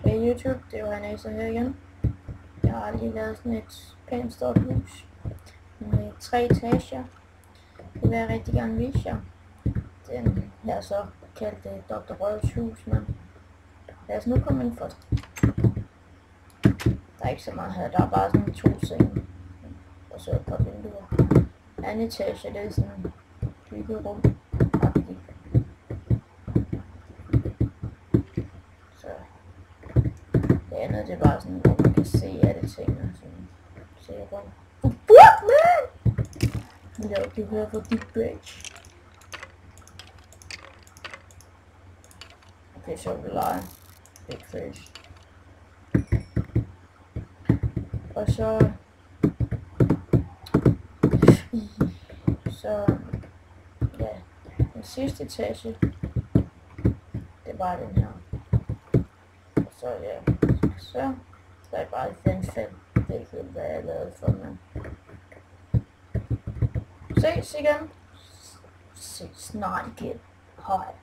Hey YouTube, det var Anasa her igen. Jeg har lige lavet sådan et pænt stort hus med 3 etager. Det vil jeg rigtig gerne vise jer. Den her så kaldt Dr. Røvs hus, men lad os nu komme ind for det. Der er ikke så meget her, der er bare sådan 2 senge og så et par vinduer. Anden etage, det er sådan byggerum. Så det andet, det er bare sådan, hvor man kan se alle tingene, sådan se rundt. What, man? Ja, du hører for Deep Bridge. Okay, så vi leger Big Fish. Og så ja, den sidste etage, det var den her. Og så ja, så der er bare et vandfald. Det er ikke helt, hvad jeg lavede for, men ses igen. Ses snart igen. Hej.